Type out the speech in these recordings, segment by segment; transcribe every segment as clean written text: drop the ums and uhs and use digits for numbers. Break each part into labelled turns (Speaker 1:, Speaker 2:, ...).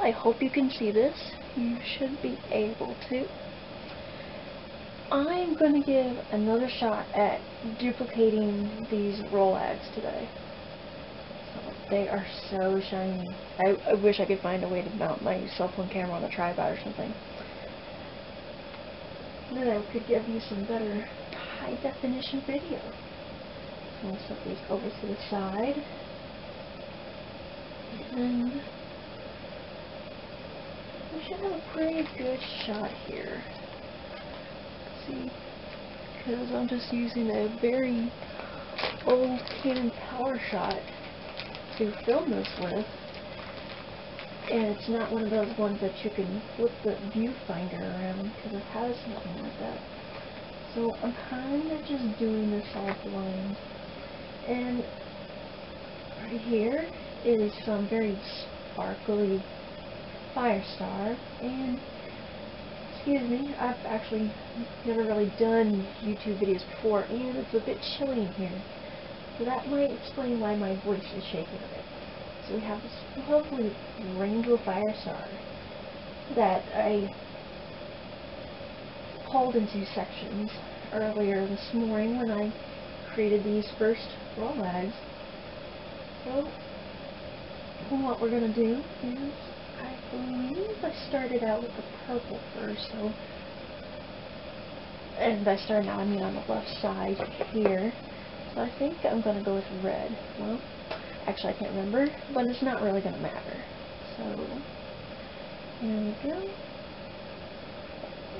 Speaker 1: I hope you can see this. You should be able to. I'm going to give another shot at duplicating these Rolags today. They are so shiny. I wish I could find a way to mount my cell phone camera on a tripod or something. Then I could give you some better high definition video. So I'll set these over to the side. And we should have a pretty good shot here. Let's see, because I'm just using a very old Canon PowerShot to film this with, and it's not one of those ones that you can flip the viewfinder around, because it has nothing like that. So I'm kind of just doing this offline. And right here is some very sparkly Firestar, and excuse me, I've actually never really done YouTube videos before, and it's a bit chilly in here. So that might explain why my voice is shaking a bit. So we have this lovely rainbow Firestar that I pulled into sections earlier this morning when I created these first Rolags. So what we're going to do is, I believe I started out with the purple first, and by starting out I mean on the left side here. So I think I'm going to go with red. Well, actually I can't remember, but it's not really going to matter. So, here we go.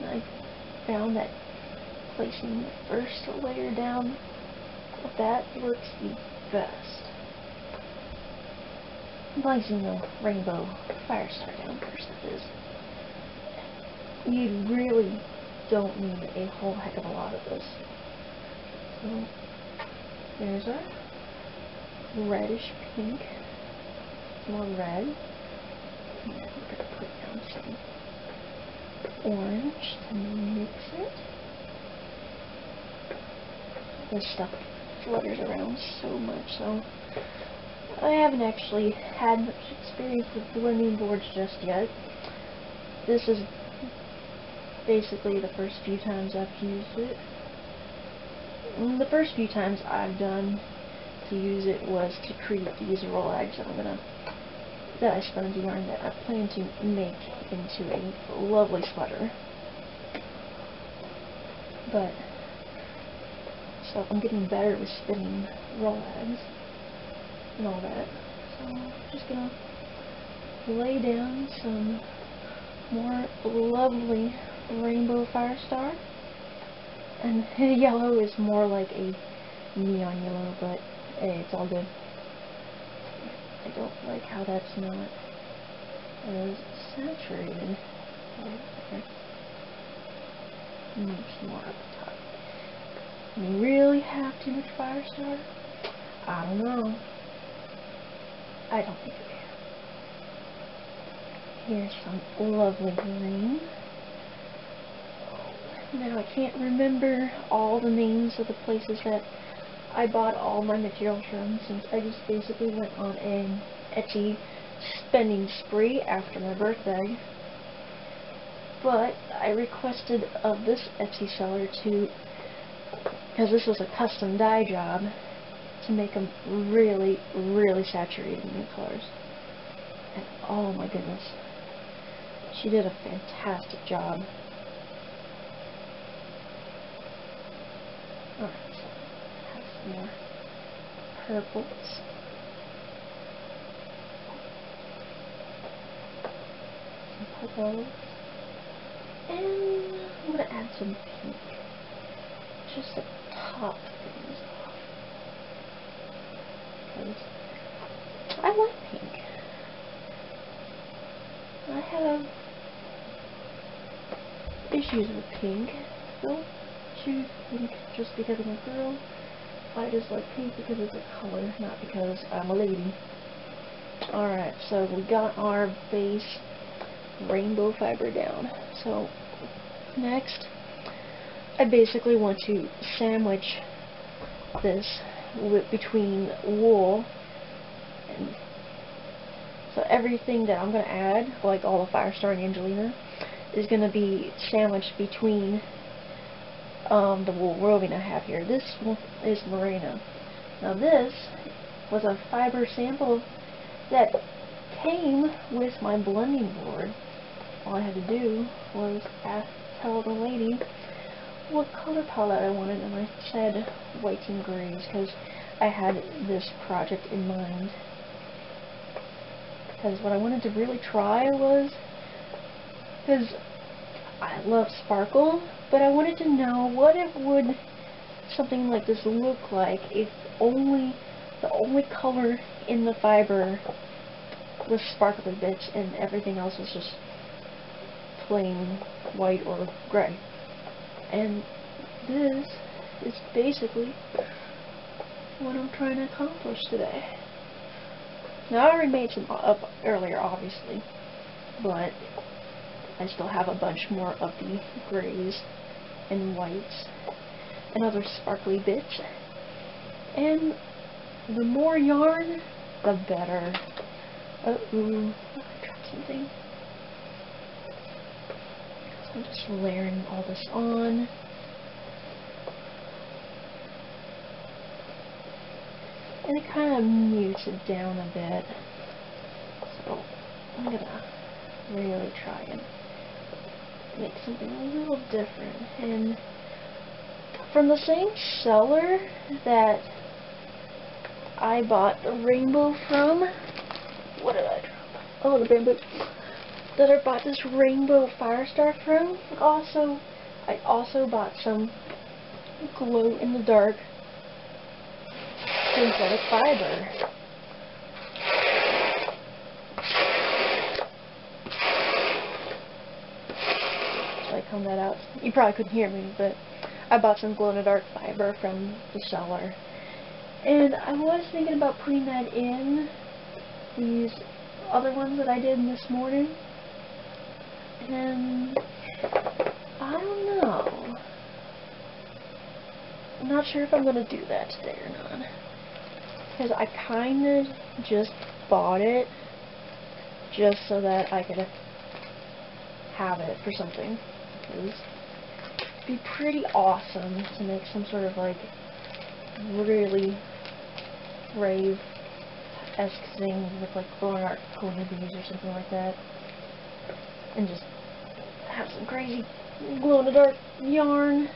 Speaker 1: I found that placing the first layer down like that works the best. Placing the rainbow Firestar down first, that is. You really don't need a whole heck of a lot of this. So, there's a reddish pink, more red. And we're going to put down some orange to mix it. This stuff flutters around so much, so I haven't actually had much experience with blending boards just yet. This is basically the first few times I've used it. The first few times I've done to use it was to create these Rolags that I spun into yarn that I plan to make into a lovely sweater. But so I'm getting better with spinning Rolags and all that. So I'm just gonna lay down some more lovely rainbow Firestar. And yellow is more like a neon yellow, but hey, it's all good. I don't like how that's not as saturated. Much more up the top. You really have too much Firestar? I don't know. I don't think you can. Here's some lovely green. Now I can't remember all the names of the places that I bought all my materials from, since I just basically went on an Etsy spending spree after my birthday. But I requested of this Etsy seller to, because this was a custom dye job, to make them really, really saturated in the colors. And oh my goodness, she did a fantastic job. Alright, so have some more purples. Some purples. And I'm going to add some pink. Just to top things off. Because I like pink. I have issues with pink. Don't choose pink just because I'm a girl. I just like pink because it's a color, not because I'm a lady. Alright, so we got our base rainbow fiber down. So next, I basically want to sandwich this between wool and So everything that I'm going to add, like all the Firestar and Angelina, is going to be sandwiched between the wool roving I have here. This one is merino. Now this was a fiber sample that came with my blending board. All I had to do was tell the lady what color palette I wanted, and I said whites and grays because I had this project in mind. Because what I wanted to really try was, because I love sparkle, but I wanted to know what it would something like this look like if the only color in the fiber was sparkly bits and everything else was just plain white or gray. And this is basically what I'm trying to accomplish today. Now, I already made some up earlier, obviously, but I still have a bunch more of the grays and whites and other sparkly bits. And the more yarn, the better. Uh-oh, I dropped something. So I'm just layering all this on. And it kind of mutes it down a bit. So I'm gonna really try and make something a little different. And from the same seller that I bought the rainbow from, what did I drop? Oh, the bamboo. That I bought this rainbow Firestar from. I also bought some glow in the dark synthetic fiber. So I comb that out. You probably couldn't hear me, but I bought some glow in the dark fiber from the seller. And I was thinking about putting that in these other ones that I did this morning. And I don't know. I'm not sure if I'm going to do that today or not. Because I kind of just bought it just so that I could have it for something. It would be pretty awesome to make some sort of like really rave-esque thing with like glow-in-the-dark pony bees or something like that. And just have some crazy glow-in-the-dark yarn.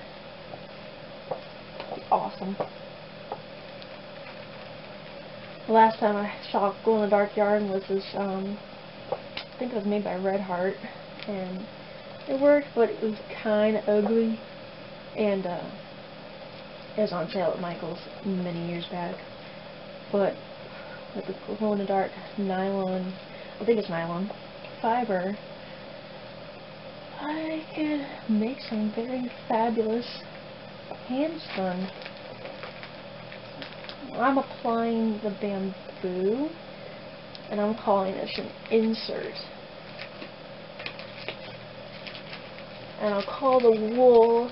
Speaker 1: It'd be awesome. The last time I saw glow-in-the-dark yarn was this, I think it was made by Red Heart, and it worked, but it was kind of ugly, and it was on sale at Michael's many years back. But with the glow-in-the-dark nylon, I think it's nylon, fiber, I could make some very fabulous hand-spun. I'm applying the bamboo, and I'm calling this an insert. And I'll call the wool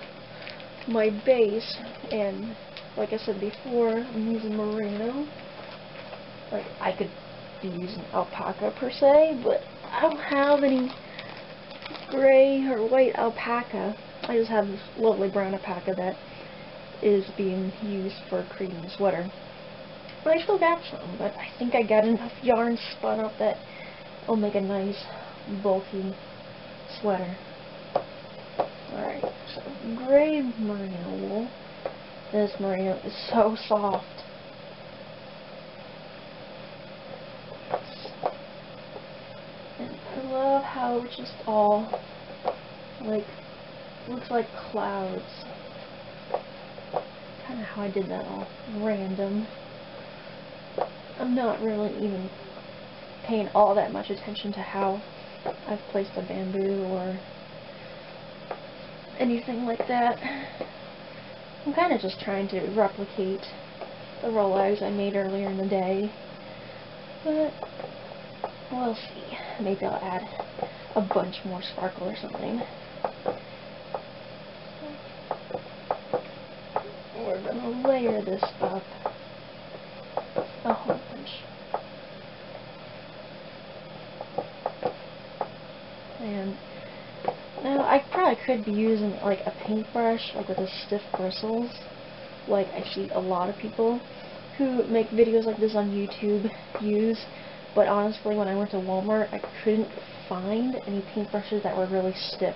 Speaker 1: my base, and like I said before, I'm using merino. Like, I could be using alpaca per se, but I don't have any gray or white alpaca. I just have this lovely brown alpaca that is being used for creating the sweater. But I still got some, but I think I got enough yarn spun up that will make a nice, bulky sweater. Alright, so gray merino wool. This merino is so soft. And I love how it's just all, like, looks like clouds. Kind of how I did that, all random. I'm not really even paying all that much attention to how I've placed the bamboo or anything like that. I'm kind of just trying to replicate the Rolags I made earlier in the day, but we'll see. Maybe I'll add a bunch more sparkle or something. We're gonna layer this up a whole bunch. Now, I probably could be using like a paintbrush, like with the stiff bristles, like I see a lot of people who make videos like this on YouTube use, but honestly, when I went to Walmart, I couldn't find any paintbrushes that were really stiff,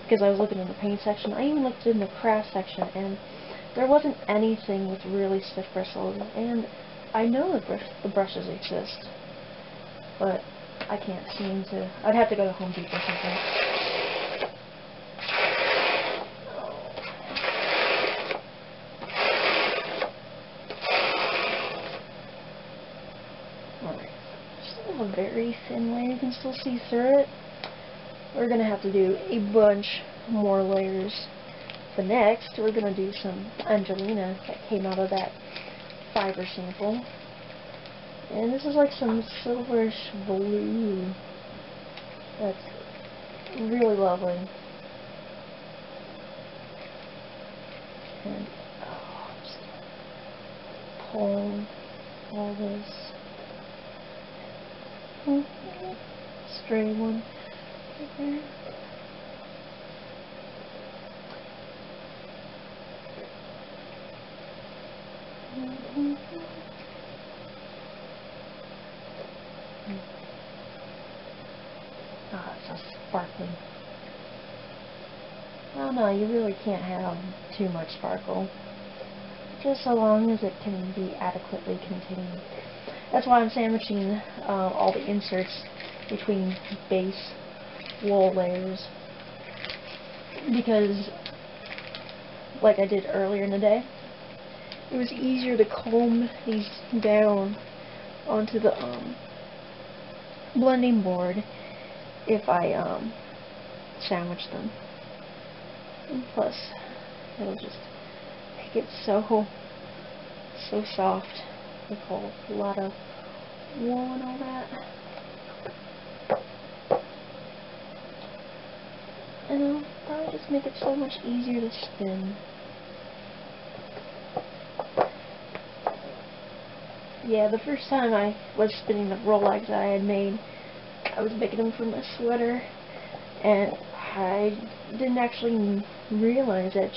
Speaker 1: because I was looking in the paint section. I even looked in the craft section, and there wasn't anything with really stiff bristles, and I know the brushes exist, but I can't seem to. I'd have to go to Home Depot or something. Alright, still a very thin layer, you can still see through it. We're going to have to do a bunch more layers. But next, we're going to do some Angelina that came out of that fiber sample. And this is like some silverish blue. That's really lovely. And just pull all this. Stray one right there. Ah, it's so sparkling. Oh no, you really can't have too much sparkle. Just so long as it can be adequately contained. That's why I'm sandwiching all the inserts between base wool layers. Because, like I did earlier in the day, it was easier to comb these down onto the blending board if I sandwich them. And plus, it'll just make it so soft with a lot of wool and all that. And it'll probably just make it so much easier to spin. Yeah, the first time I was spinning the Rolags that I had made, I was making them for my sweater, and I didn't actually realize that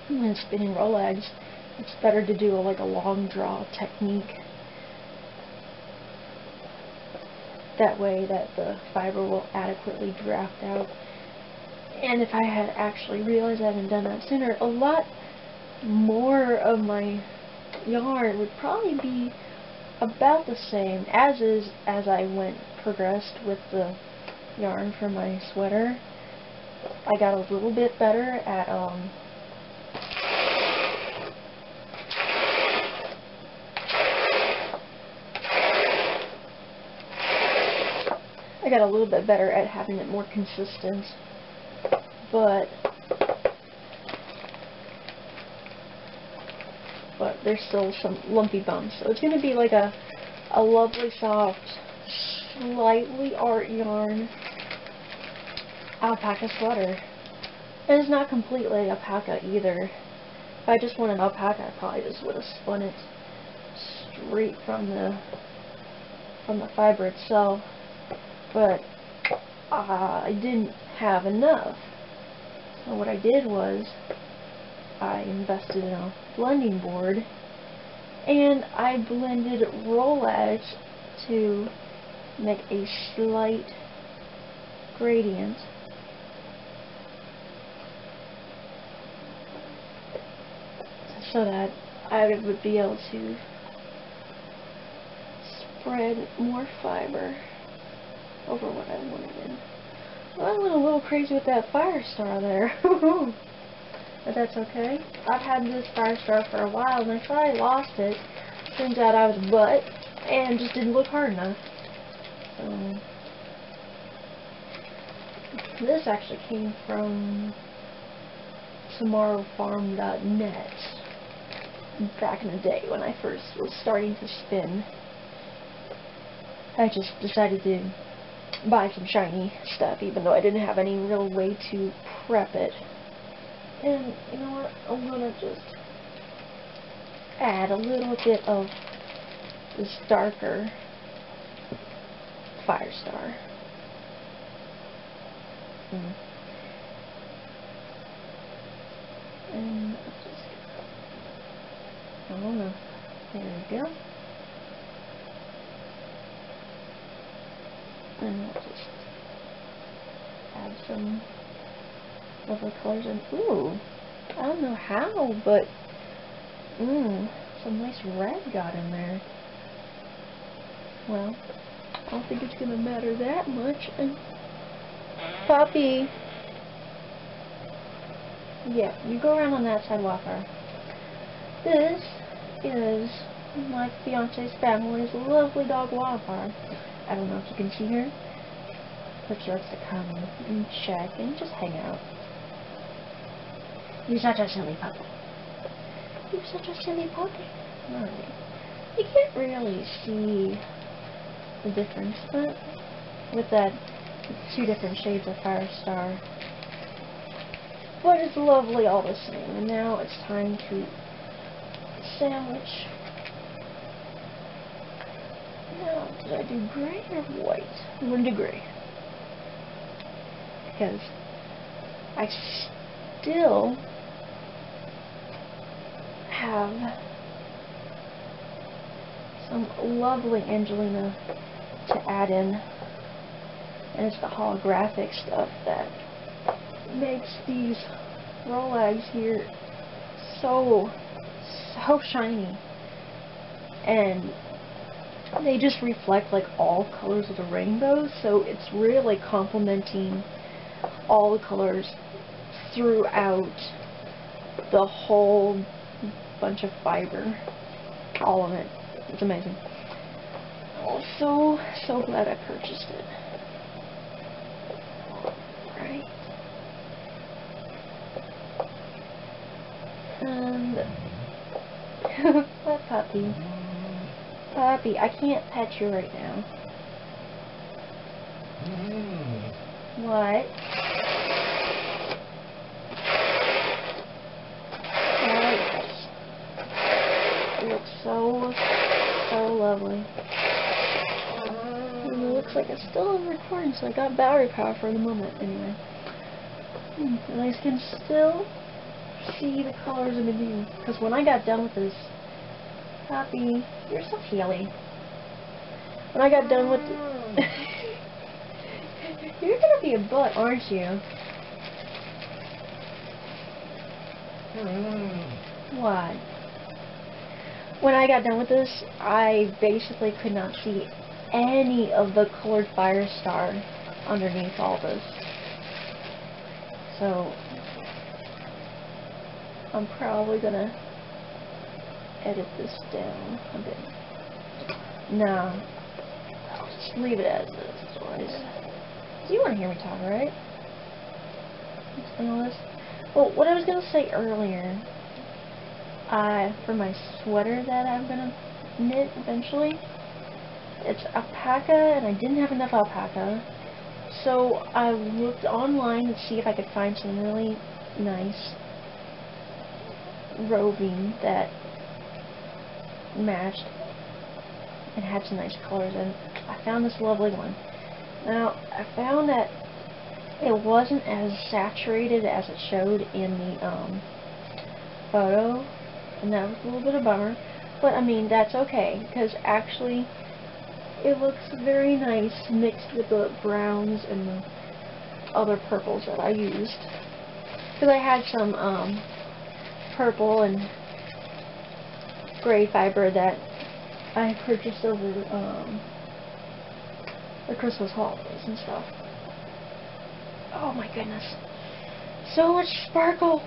Speaker 1: when spinning Rolags, it's better to do like a long draw technique. That way that the fiber will adequately draft out. And if I had actually realized that and done that sooner, a lot more of my yarn would probably be about the same as I progressed with the yarn for my sweater. I got a little bit better at having it more consistent, but there's still some lumpy bumps. So it's going to be like a lovely soft, slightly art yarn alpaca sweater. And it's not completely alpaca either. If I just wanted alpaca, I probably just would have spun it straight from the fiber itself. But I didn't have enough. So what I did was I invested in a blending board, and I blended Rolags to make a slight gradient. So that I would be able to spread more fiber over what I wanted in. Well, I went a little crazy with that fire star there. But that's okay. I've had this fire star for a while, and I thought I lost it. Turns out I was a butt, and just didn't look hard enough. So, this actually came from tomorrowfarm.net back in the day when I first was starting to spin. I just decided to buy some shiny stuff, even though I didn't have any real way to prep it. And you know what? I'm gonna just add a little bit of this darker fire star. And I'll just, I don't know. There we go. And I'll just add some lovely colors in. Ooh, I don't know how, but some nice red got in there. Well, I don't think it's gonna matter that much. And Puppy, yeah, you go around on that side, Wildfire. This is my fiance's family's lovely dog, Wildfire. I don't know if you can see her, but she likes to come and check and just hang out. You're such a silly puppy. You're such a silly puppy. Alright. You can't really see the difference, but with that, two different shades of Firestar. But it's lovely all the same. And now it's time to sandwich. Now, did I do gray or white? I'm going to do gray. Because I still have some lovely Angelina to add in. And it's the holographic stuff that makes these Rolags here so shiny. And they just reflect like all colors of the rainbow, so it's really complementing all the colors throughout the whole bunch of fiber. All of it. It's amazing. Oh, so glad I purchased it. Alright. And that puppy. Puppy, I can't pet you right now. What? Yes. It looks so lovely. And it looks like it's still in recording, so I got battery power for the moment anyway. And I can still see the colors in the view. Because when I got done with this, Puppy, you're so healy. When I got done with you're gonna be a butt, aren't you? What? When I got done with this, I basically could not see any of the colored Firestar underneath all this. So I'm probably gonna edit this down a bit. No. I'll just leave it as is. You want to hear me talk, right? Explain all this. Well, what I was going to say earlier, for my sweater that I'm going to knit eventually, it's alpaca, and I didn't have enough alpaca, so I looked online to see if I could find some really nice roving that matched and had some nice colors, and I found this lovely one. Now, I found that it wasn't as saturated as it showed in the photo, and that was a little bit of a bummer, but I mean, that's okay, because actually it looks very nice mixed with the browns and the other purples that I used, because I had some purple and gray fiber that I purchased over the Christmas holidays and stuff. Oh my goodness. So much sparkle!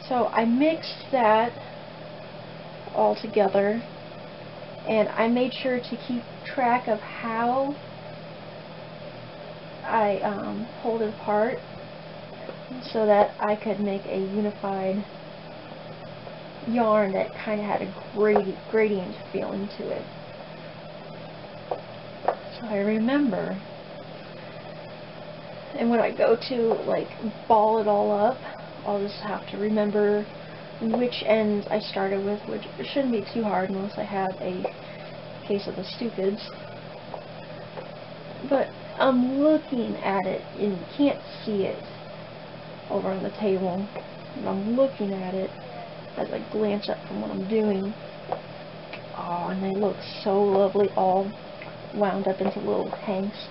Speaker 1: So I mixed that all together, and I made sure to keep track of how I pulled it apart so that I could make a unified yarn that kind of had a gradient feeling to it. So I remember, and when I go to like ball it all up, I'll just have to remember which ends I started with, which it shouldn't be too hard unless I have a case of the stupids. But I'm looking at it, and you can't see it over on the table. And I'm looking at it as I glance up from what I'm doing. Oh, and they look so lovely, all wound up into little hanks.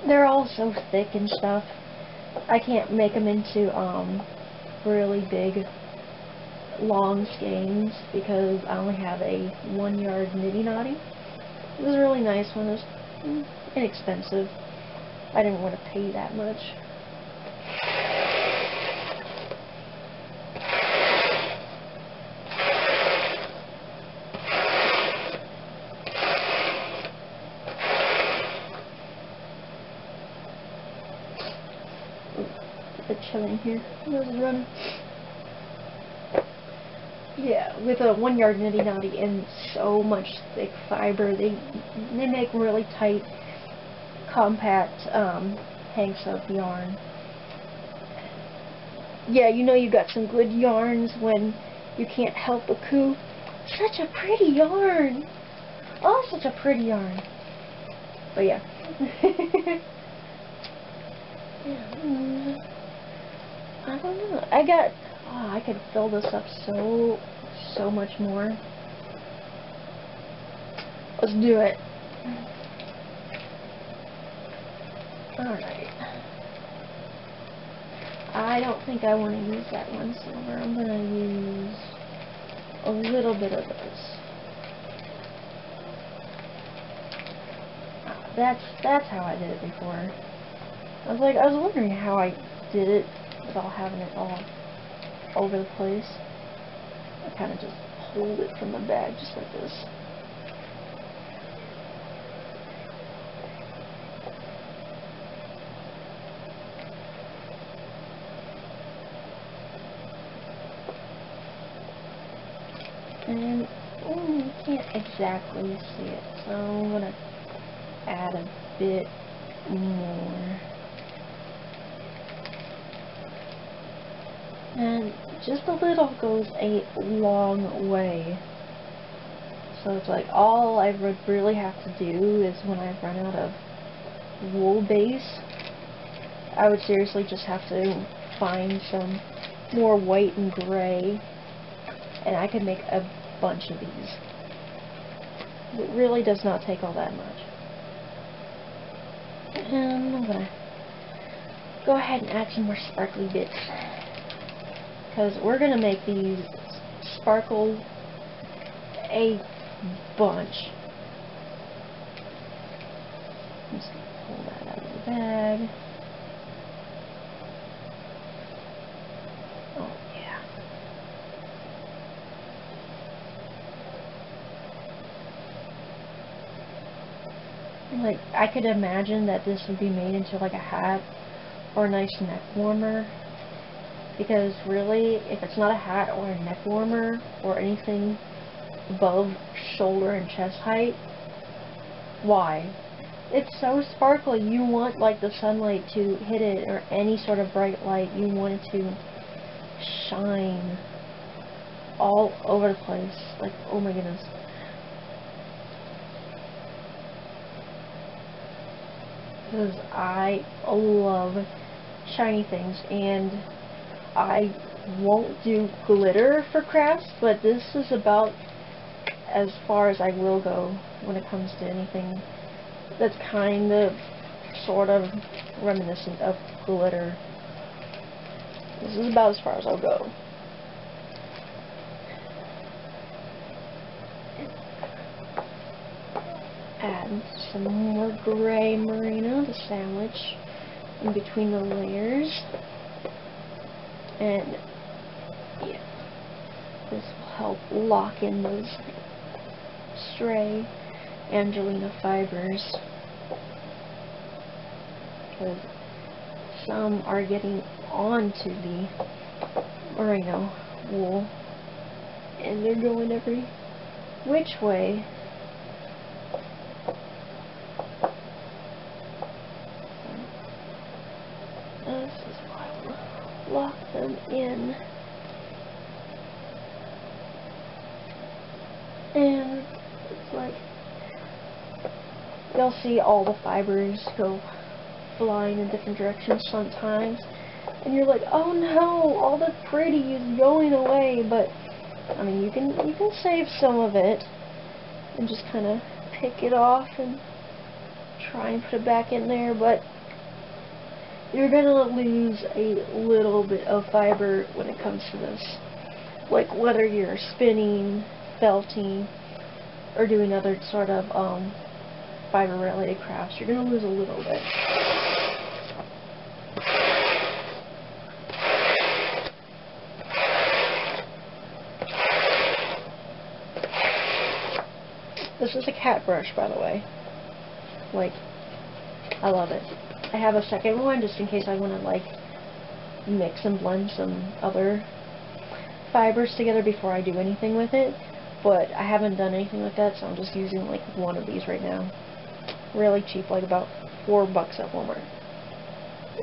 Speaker 1: They're all so thick and stuff. I can't make them into really big, long skeins because I only have a 1 yard nitty knotty. It was a really nice one. It was inexpensive. I didn't want to pay that much. A bit chilly in here. Nose is running. Yeah, with a 1 yard nitty knotty and so much thick fiber, they make really tight, compact hanks of yarn. Yeah, you know you got some good yarns when you can't help but coo. Such a pretty yarn. Oh, such a pretty yarn. But yeah. Yeah. I don't know. I could fill this up so much more. Let's do it. Alright. I don't think I want to use that one silver. I'm going to use a little bit of this. That's how I did it before. I was wondering how I did it without having it all over the place. I kind of just hold it from the bag just like this. And you can't exactly see it, so I'm going to add a bit more. And just a little goes a long way. So it's like all I would really have to do is when I run out of wool base, I would seriously just have to find some more white and gray, and I could make a bunch of these. It really does not take all that much. And I'm gonna go ahead and add some more sparkly bits, because we're gonna make these sparkle a bunch. I'm just gonna pull that out of the bag. Oh yeah. Like, I could imagine that this would be made into like a hat or a nice neck warmer, because really, if it's not a hat or a neck warmer or anything above shoulder and chest height, why? It's so sparkly. You want like the sunlight to hit it, or any sort of bright light. You want it to shine all over the place. Like, oh my goodness. Because I love shiny things, and I won't do glitter for crafts, but this is about as far as I will go when it comes to anything that's kind of, sort of reminiscent of glitter. This is about as far as I'll go. Add some more gray merino to sandwich in between the layers. And yeah, this will help lock in those stray Angelina fibers, because some are getting onto the merino wool and they're going every which way. This is why we'll lock them in. And it's like you'll see all the fibers go flying in different directions sometimes, and you're like, oh no, all the pretty is going away. But I mean, you can save some of it and just kind of pick it off and try and put it back in there, but you're gonna lose a little bit of fiber when it comes to this. Like whether you're spinning, felting, or doing other sort of fiber related crafts, you're gonna lose a little bit. This is a cat brush, by the way. Like, I love it. I have a second one just in case I want to like mix and blend some other fibers together before I do anything with it, but I haven't done anything with that, so I'm just using like one of these right now. Really cheap, like about $4 at Walmart.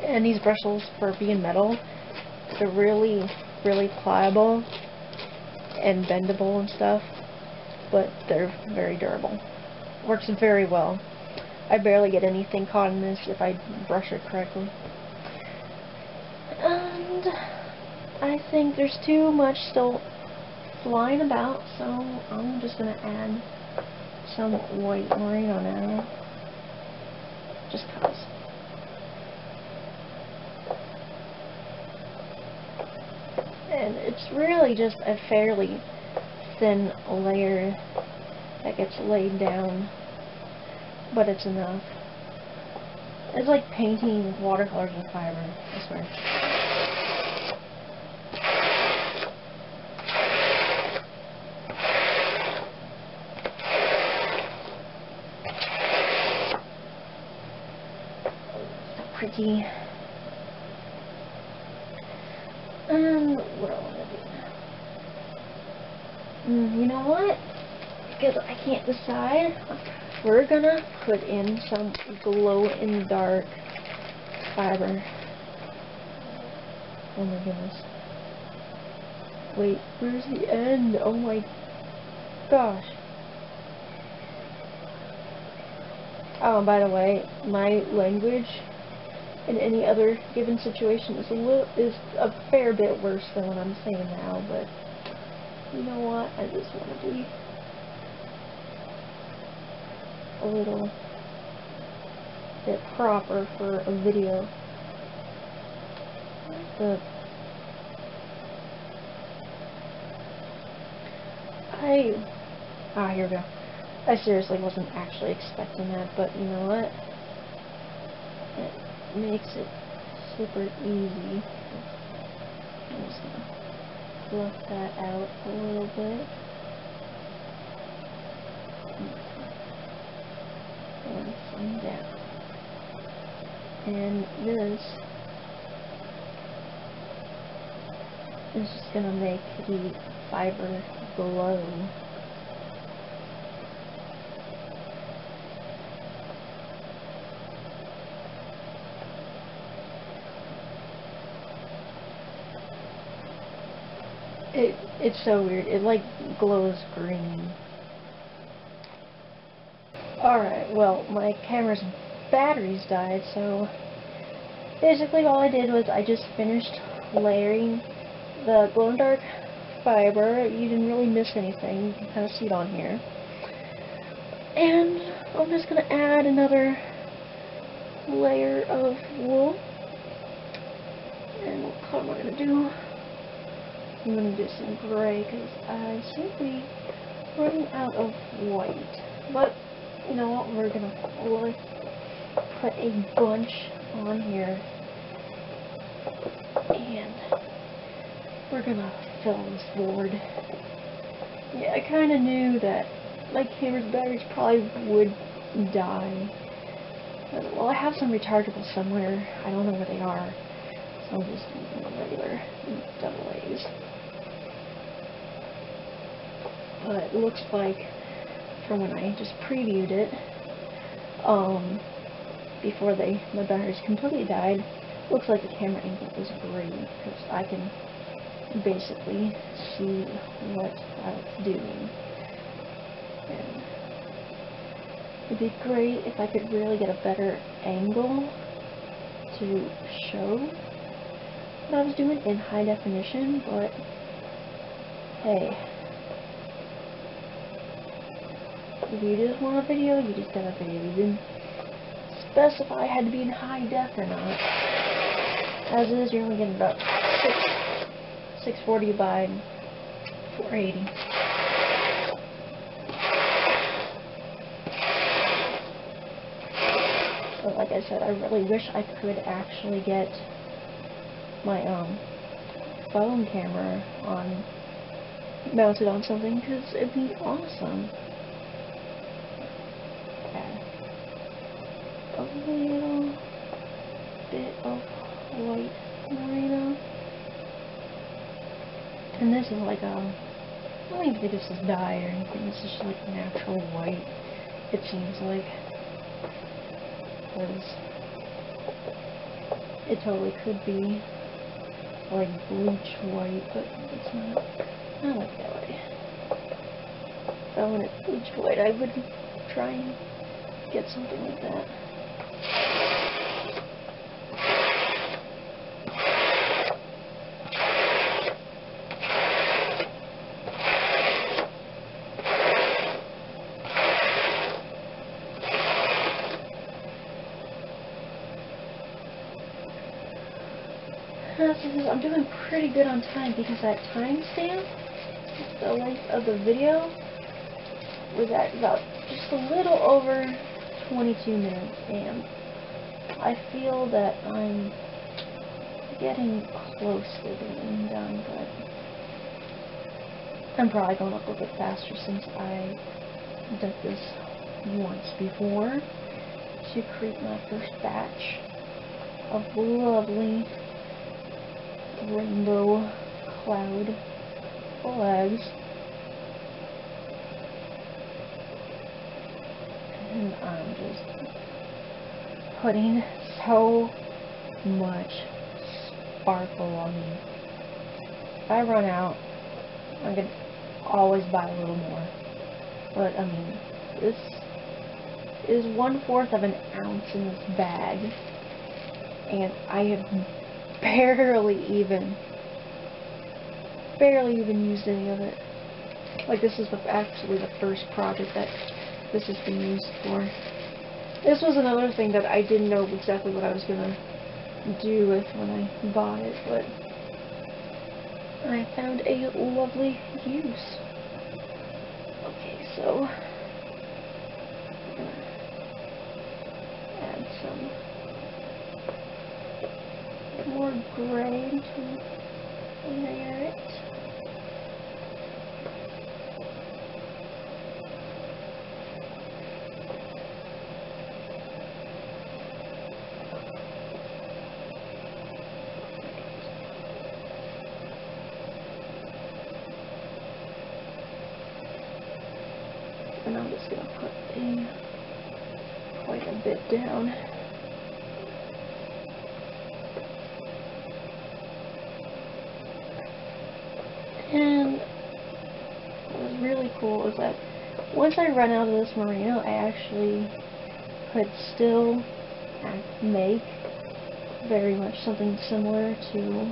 Speaker 1: And these bristles, for being metal, they're really, really pliable and bendable and stuff, but they're very durable. Works very well. I barely get anything caught in this if I brush it correctly. And I think there's too much still flying about, so I'm just going to add some white merino now. Just cause. And it's really just a fairly thin layer that gets laid down, but it's enough. It's like painting watercolors with fiber, I swear. So pretty. And what do I want to do? You know what? Because I can't decide, we're gonna put in some glow-in-the-dark fiber. Oh my goodness. Wait, where's the end? Oh my gosh. Oh, and by the way, my language in any other given situation is a fair bit worse than what I'm saying now, but you know what? I just want to be a little bit proper for a video. Here we go. I seriously wasn't actually expecting that, but you know what? It makes it super easy. I'm just gonna fluff that out a little bit. And some down. And this is just gonna make the fiber glow. It's so weird. It like glows green. Alright, well, my camera's batteries died, so basically all I did was I just finished layering the glow-in-the-dark fiber. You didn't really miss anything. You can kind of see it on here. And I'm just going to add another layer of wool. And what color am I going to do? I'm going to do some gray because I seem to be running out of white. But, you know what, we're going to put a bunch on here. And we're going to fill this board. Yeah, I kind of knew that my camera's batteries probably would die. Well, I have some rechargeables somewhere. I don't know where they are. So I'm just using regular double A's. But it looks like, from when I just previewed it, before my batteries completely died, looks like the camera angle is great, because I can basically see what I was doing. And It'd be great if I could really get a better angle to show what I was doing in high definition, but hey, if you just want a video, you just got a video. You didn't specify it had to be in high def or not. As is, you're only getting about 640 by 480. But like I said, I really wish I could actually get my phone camera mounted on something, because it'd be awesome. Okay. A little bit of white merino. And this is like I don't even think this is dye or anything. This is just like natural white, it seems like. Because it totally could be like bleach white, but it's not. I like that way. If I wanted bleached white, I would try and get something like that. I'm doing pretty good on time because that timestamp, the length of the video, was at about just a little over 22 minutes, and I feel that I'm getting close to being done, but I'm probably going up a bit faster since I did this once before to create my first batch of lovely rainbow cloud Rolags. And I'm just putting so much sparkle on these. If I run out, I can always buy a little more. But I mean, this is 1/4 of an ounce in this bag, and I have barely even used any of it. Like, this is actually the first project that this has been used for. This was another thing that I didn't know exactly what I was gonna do with when I bought it, but I found a lovely use. Okay, so I'm gonna add some more gray to layer it. And I'm just gonna put quite a bit down. And what was really cool is that once I run out of this merino, I actually could still make very much something similar to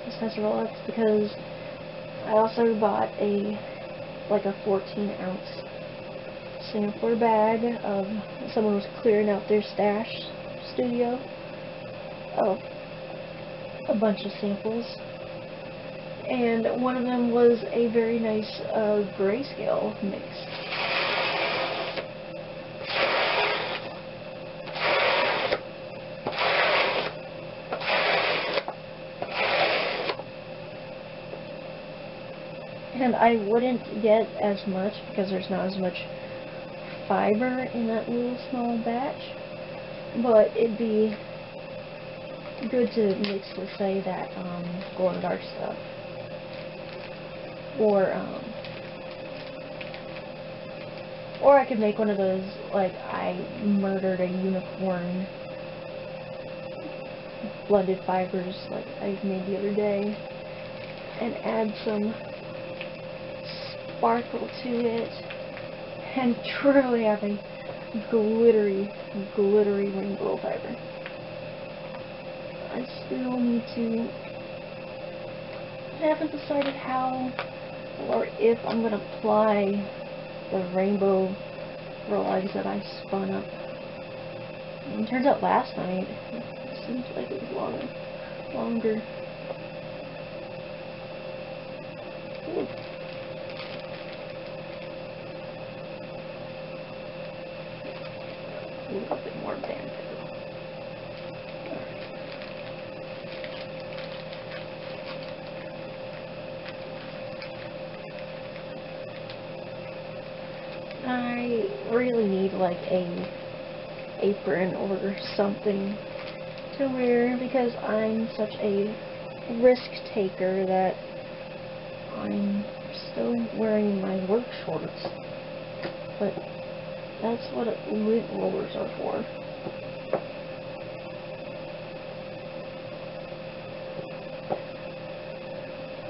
Speaker 1: this has Rolags, because I also bought a 14-ounce sampler bag of someone was clearing out their stash studio of a bunch of samples. And one of them was a very nice grayscale mix. And I wouldn't get as much because there's not as much fiber in that little small batch, but it'd be good to mix with, say, that glow-in-the-dark stuff. Or I could make one of those, like, I murdered a unicorn blended fibers like I made the other day, and add some sparkle to it, and truly have a glittery, glittery rainbow fiber. I still need to... I haven't decided how or if I'm going to apply the rainbow Rolags that I spun up. And it turns out last night, it seems like it was longer. Ooh. A little bit more bamboo. I really need like a apron or something to wear because I'm such a risk taker that I'm still wearing my work shorts. But that's what lint rollers are for.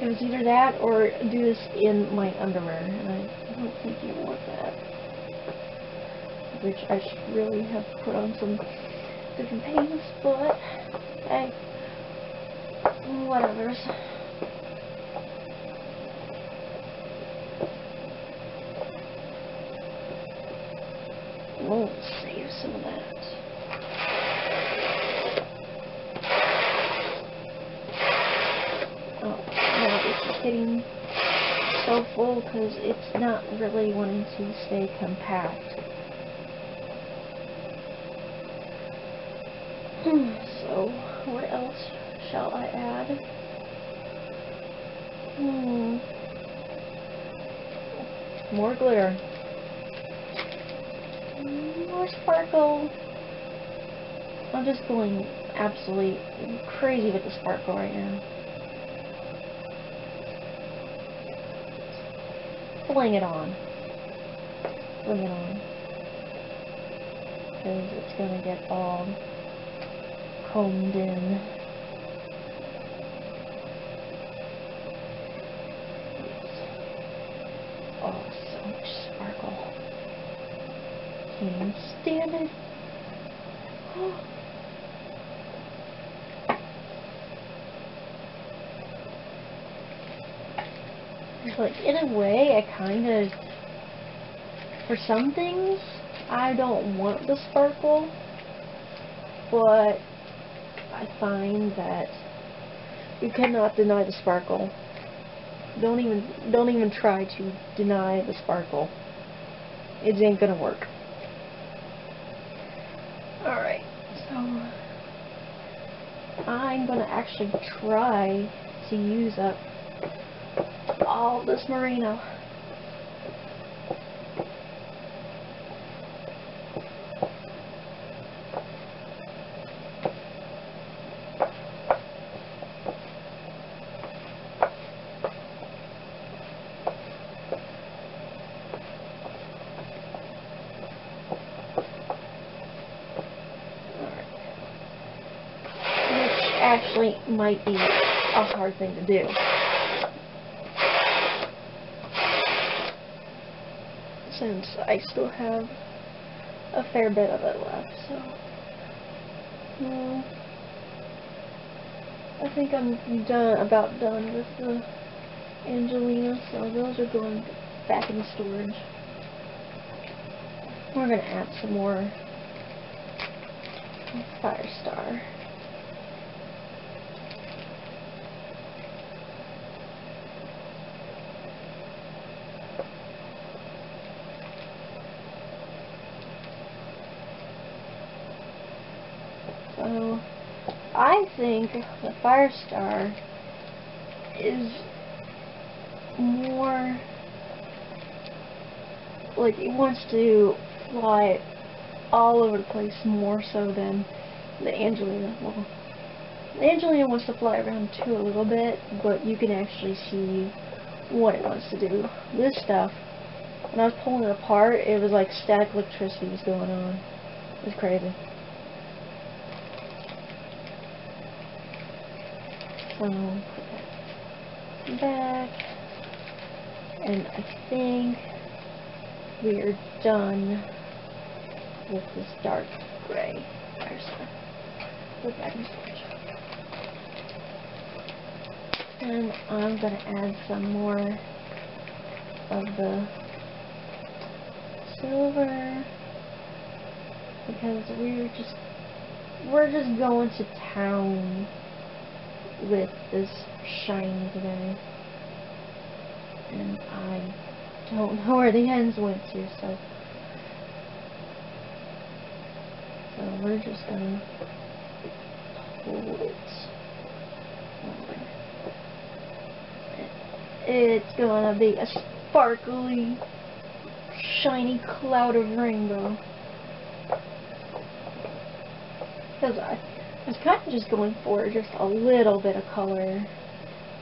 Speaker 1: It was either that or do this in my underwear, and I don't think you want that. Which I should really have put on some different paints, but hey, whatever's. We'll save some of that. Oh, now it's getting so full because it's not really wanting to stay compact. So, what else shall I add? More glitter. More sparkle. I'm just going absolutely crazy with the sparkle right now. Fling it on. Fling it on. Because it's gonna get all combed in. Oh, so much sparkle. Can't even stand it. Oh. Like, in a way, I kind of, for some things, I don't want the sparkle, but I find that you cannot deny the sparkle. Don't even try to deny the sparkle. It ain't gonna work. Alright, so I'm gonna actually try to use up all this merino. Actually might be a hard thing to do. Since I still have a fair bit of it left, so I think I'm about done with the Angelina, so those are going back in storage. We're gonna add some more Firestar. So, I think the Firestar is more like it wants to fly all over the place more so than the Angelina. Well, the Angelina wants to fly around too a little bit, but you can actually see what it wants to do. This stuff, when I was pulling it apart, it was like static electricity was going on. It was crazy. So, put that back, and I think we are done with this dark gray. There's the backing switch. And I'm going to add some more of the silver because we're just going to town with this shiny today. And I don't know where the ends went to, so we're just gonna hold it. It's gonna be a sparkly, shiny cloud of rainbow. Because I was kind of just going for just a little bit of color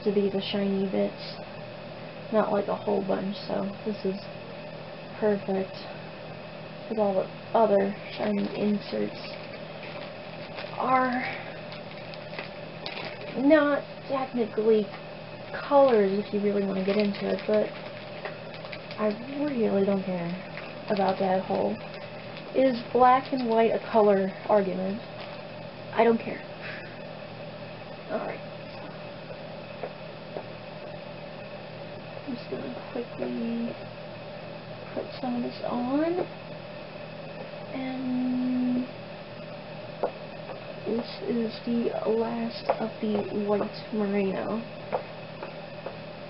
Speaker 1: to be the shiny bits. Not like a whole bunch, so this is perfect. Because all the other shiny inserts are not technically colors if you really want to get into it, but I really don't care about that whole is black and white a color argument. I don't care. Alright. I'm just going to quickly put some of this on. And this is the last of the white merino.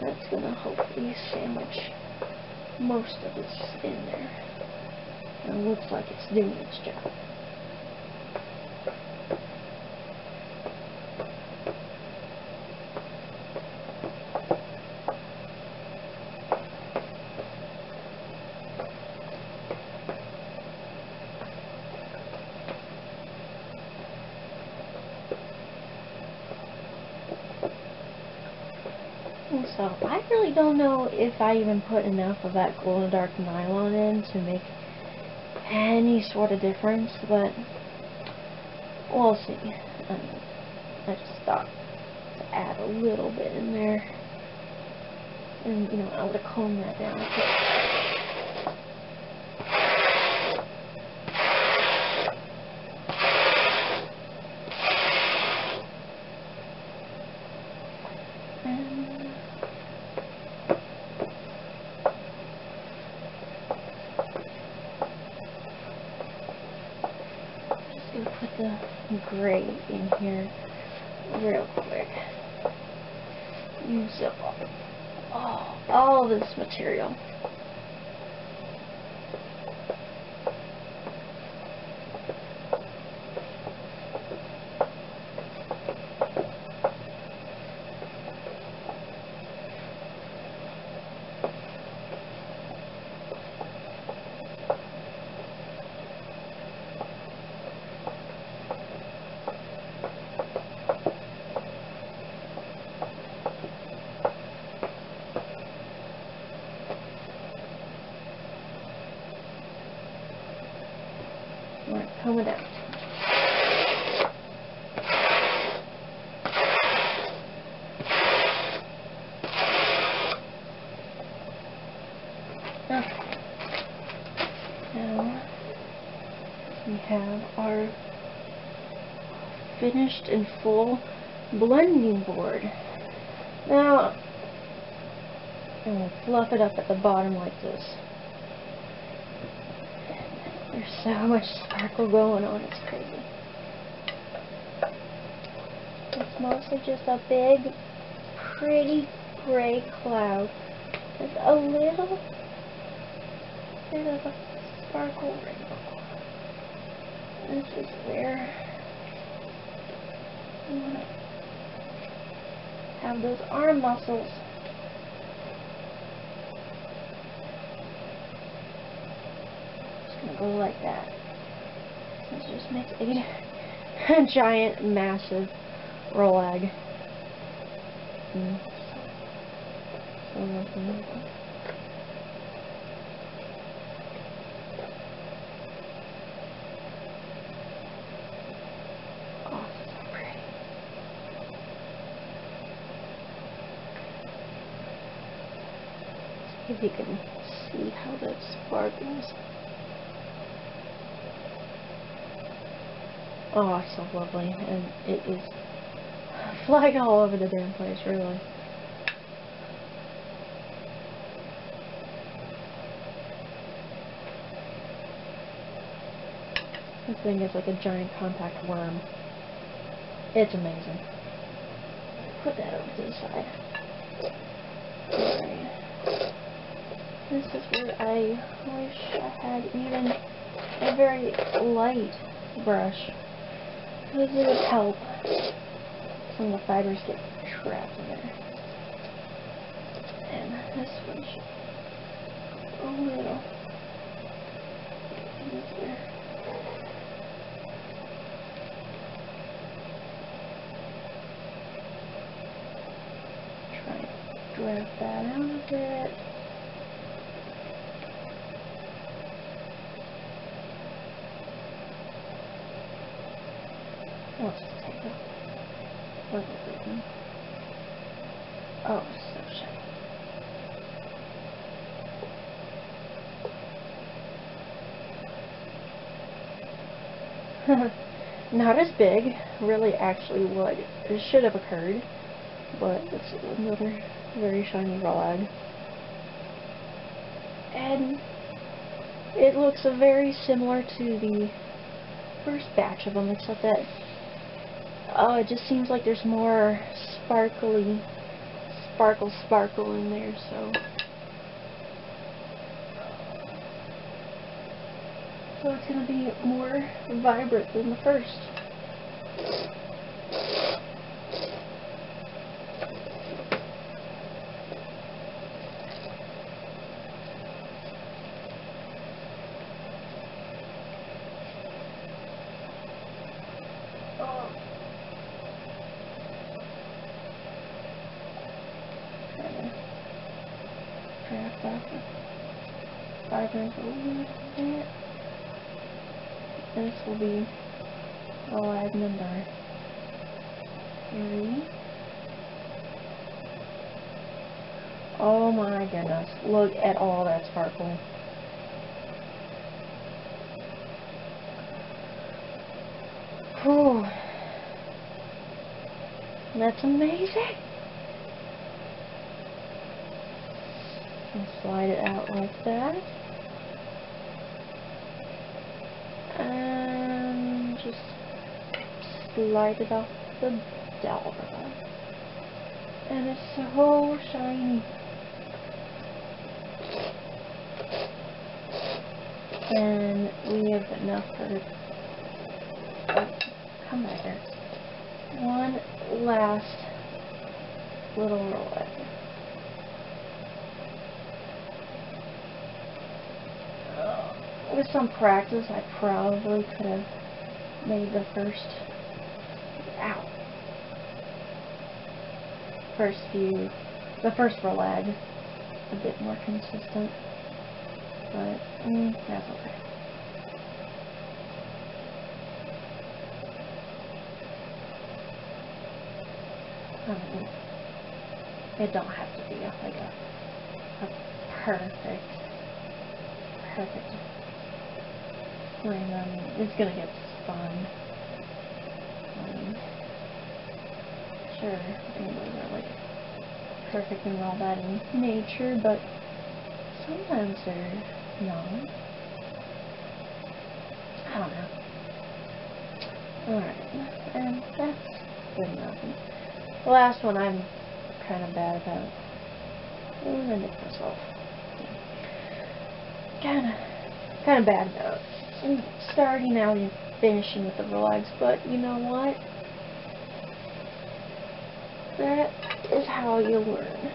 Speaker 1: That's going to hopefully sandwich most of this in there. And it looks like it's doing its job. So, I really don't know if I even put enough of that glow-in-the-dark nylon in to make any sort of difference, but we'll see. I just thought to add a little bit in there. And, you know, I would have combed that down a bit. Put the gray in here real quick. Use up all this material. Alright, comb it out. Okay. Now we have our finished and full blending board. Now I'm going to fluff it up at the bottom like this. There's so much sparkle going on, it's crazy. It's mostly just a big, pretty gray cloud with a little bit of a sparkle rainbow. This is where you want to have those arm muscles. Go like that. This just makes a giant, massive Rolag. So lovely. Oh, so pretty. See if you can see how that sparkles. Oh, it's so lovely, and it is flying all over the damn place, really. This thing is like a giant compact worm. It's amazing. Put that over to the side. Alright. This is where I wish I had even a very light brush, because it would help some of the fibers get trapped in there. And this one should a little easier. Try and drag that out a bit. Let's just take a little bit. Oh, so shiny. Not as big, really, actually, what it should have occurred, but it's another very shiny Rolag. And it looks very similar to the first batch of them, except that it just seems like there's more sparkle in there, so it's going to be more vibrant than the first. Drag back the fibers a little bit. This will be Rolag number 3. Oh my goodness, look at all that sparkle. Whew. That's amazing. And slide it out like that. And just slide it off the dowel. And it's so shiny. And we have enough for it. Oh, come back here. One last little Rolag. With some practice, I probably could have made the first Rolag a bit more consistent, but that's okay. It don't have to be like a perfect frame. I mean, it's gonna get spun. Sure, rainbows are like perfect and all that in nature, but sometimes they're not. I don't know. Alright, and that's good enough. The last one I'm kind of bad about. I'm gonna nip this off. Kind of bad about starting out and finishing with the Rolags, but you know what? That is how you learn.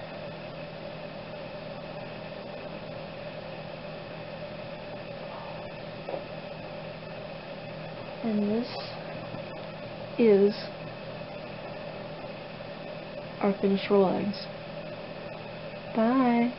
Speaker 1: And this is our finished Rolags. Bye.